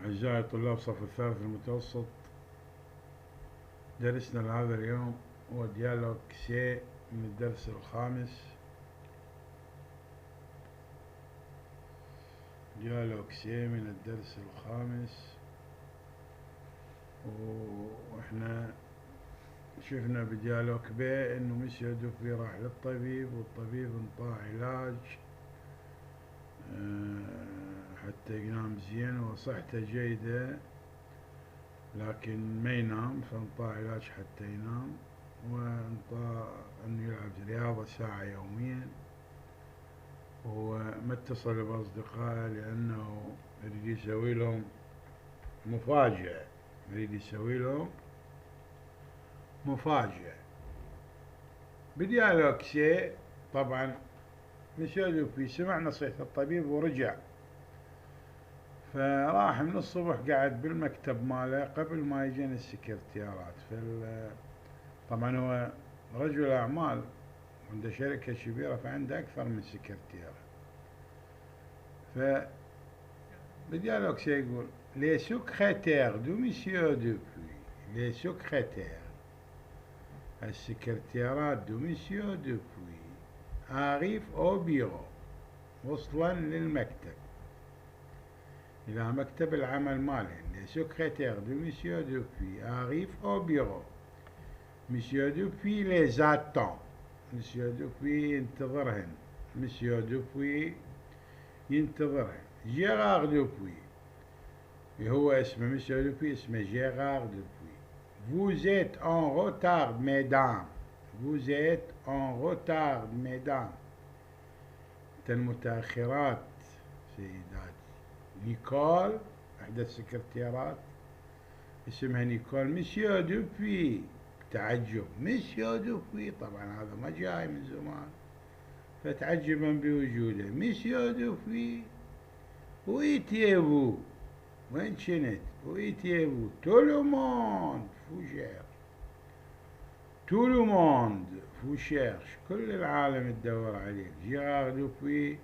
أعزائي طلاب صف الثالث المتوسط، درسنا لهذا اليوم هو ديالوج سي من الدرس الخامس. ديالوج سي من الدرس الخامس، واحنا شفنا بديالوج بي انه مسيو دوبي راح للطبيب والطبيب انطاه علاج حتى ينام زين وصحته جيدة، لكن ما ينام، فانطاه علاج حتى ينام، وانطاه انه يلعب رياضة ساعة يوميا. وما اتصل بأصدقائه لأنه يريد يسوي لهم مفاجأة، بديالوج سي طبعا مسيو دوبي سمع نصيحة الطبيب ورجع، فراح من الصبح قاعد بالمكتب ماله قبل ما يجين السكرتيرات. طبعا هو رجل أعمال، عنده شركة كبيرة، فعنده أكثر من سكرتيرة. بديالوج سي يقول les secrétaires de monsieur Dupuis، les secrétaires السكرتيرات de monsieur Dupuis arrivent au bureau، وصلا للمكتب، إلى مكتب العمل ماله. les secrétaires de monsieur Dupuis arrivent au bureau، monsieur Dupuis les attend، monsieur Dupuis ينتظرهن، monsieur Dupuis ينتظرهن. جيرار دوبوي هو اسمه مسيو دوبوي، اسمه جيرار دوبوي. Vous êtes en retard mesdames، vous êtes en retard mesdames، أنت المتأخرات سيداتي. نيكول إحدى السكرتيرات اسمها نيكول. مسيو دوبوي تعجب، مسيو دوبوي طبعا هذا ما جاي من زمان، فتعجبا بوجوده. مسيو دوبوي ويتيبو، وين كنت؟ ويتيبو تولوموند فوشير، تولوموند فوشيرش، كل العالم تدور عليك. جيرار دوبوي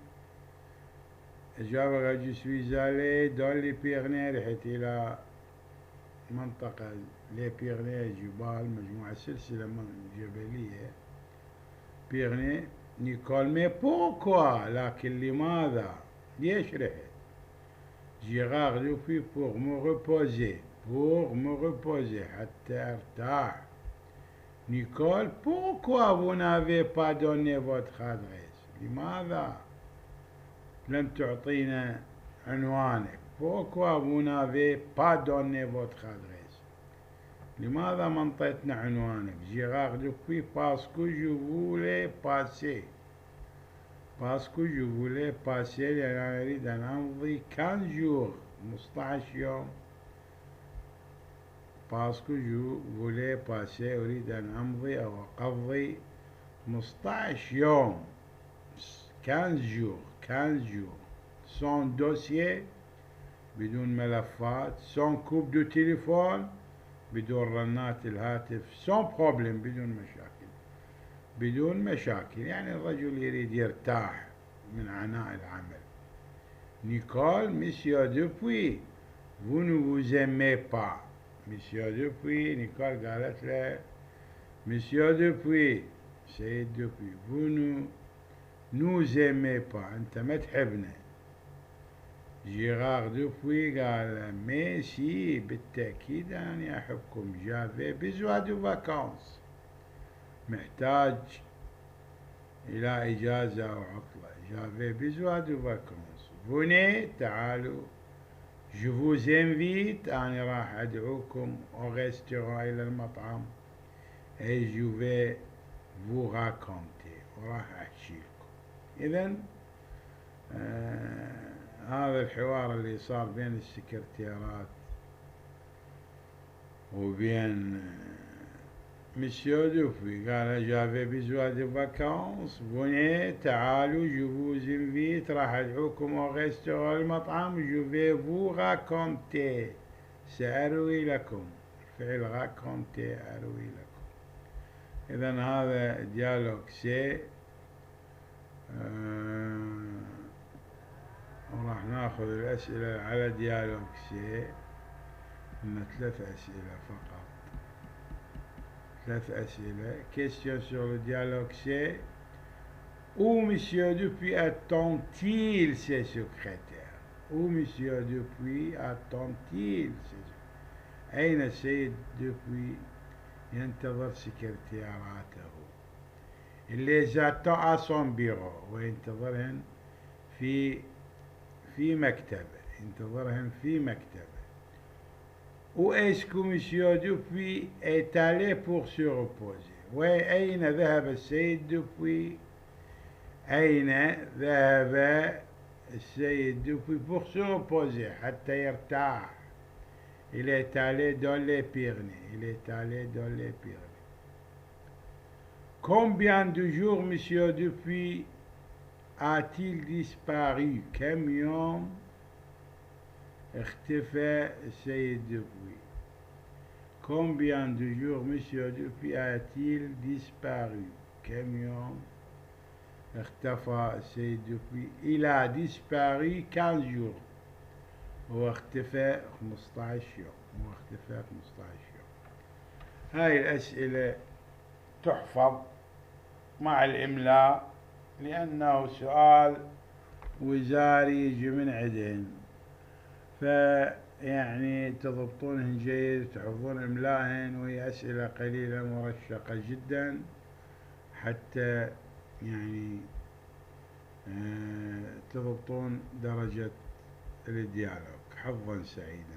أجاب جو سوي زالي دون لي بيرني، رحت إلى منطقة لي بيرني، جبال، مجموعة سلسلة من جبلية بيرني. نيكول مي بوركوا، لكن لماذا؟ ليش رحت؟ جيرار دوبوي pour me reposer، pour me reposer حتى ارتاح. نيكول pourquoi vous n'avez pas donné votre adresse، لماذا لم تعطينا عنوانك؟ pourquoi vous n'avez pas donné votre adresse، لماذا ما انطيتنا عنوانك؟ جيرار دوبوي parce que je voulais passer، باسكو جو فولي باسي، لأن أنا أريد أن أمضي 15 جور، 15 يوم. باسكو جو فولي باسي، أريد أن أمضي أو أقضي 15 يوم، 15 جور، 15 جور. سون دوسيي بدون ملفات، سون كوب دو تليفون بدون رنات الهاتف، سون بروبلم بدون مشاكل، بدون مشاكل. يعني الرجل يريد يرتاح من عناء العمل. نيكول مسيو دوبوي vous ne vous aimez pas، مسيو دوبوي نيكول قالت له مسيو دوبوي سيد دوبوي vous ne nous aimez pas، أنت ما تحبنا. جيرار دوبوي قال ميسي، بالتأكيد أنا أحبكم. جافي بيزوا دو فاكانس، محتاج إلى إجازة أو عطلة. جافي بيزوا دو فاكانس. فوني تعالوا. جو فوز انفيت، أنا راح أدعوكم أو ريستوران، إلى المطعم. أي جو في فو راكونتي، وراح أحكي لكم. إذن هذا الحوار اللي صار بين السكرتيرات وبين مسيو دوبوي. قال جافي بيزوا دو فاكانس، فوني تعالوا، جو فوز انفيت، راح ادعوكم او ريستوران، المطعم. جو في فو راكونتي، سأروي لكم، فعل راكونتي، أروي لكم. إذن هذا ديالوج سي. وراح ناخذ الأسئلة على ديالوج سي. إن 3 أسئلة فقط، 3 أسئلة. Question sur le dialogue c'est: où Monsieur Dupuis attend-il ses secrétaires? Où Monsieur Dupuis attend-il ses secrétaires؟ أين السيد دوبوي ينتظر سكرتيراته؟ Il les attend à son bureau، وينتظرهن في مكتبه، ينتظرهن في مكتبه. Où est-ce que Monsieur Dupuis est allé pour se reposer؟ وأين ذهب السيد دوبوي؟ أين ذهب السيد دوبوي pour se reposer حتى يرتاح؟ Il est allé dans les Pyrénées. Il est allé dans les Pyrénées. Combien de jours Monsieur Dupuis a-t-il disparu؟ كم يوم اختفى السيد دوبوي؟ Combien de jours Monsieur Dupuis a-t-il disparu؟ كم يوم اختفى السيد دوبوي؟ Il a disparu 15 jours. هو اختفى 15 يوم. هو اختفى 15 يوم. هاي الأسئلة تحفظ مع الإملاء، لأنه سؤال وزاري يجي من عندهن، فيعني تضبطونهن جيد، تحفظون إملاءهن، وهي أسئلة قليلة مرشقة جدا حتى يعني تضبطون درجة الديالوج. حظا سعيدا.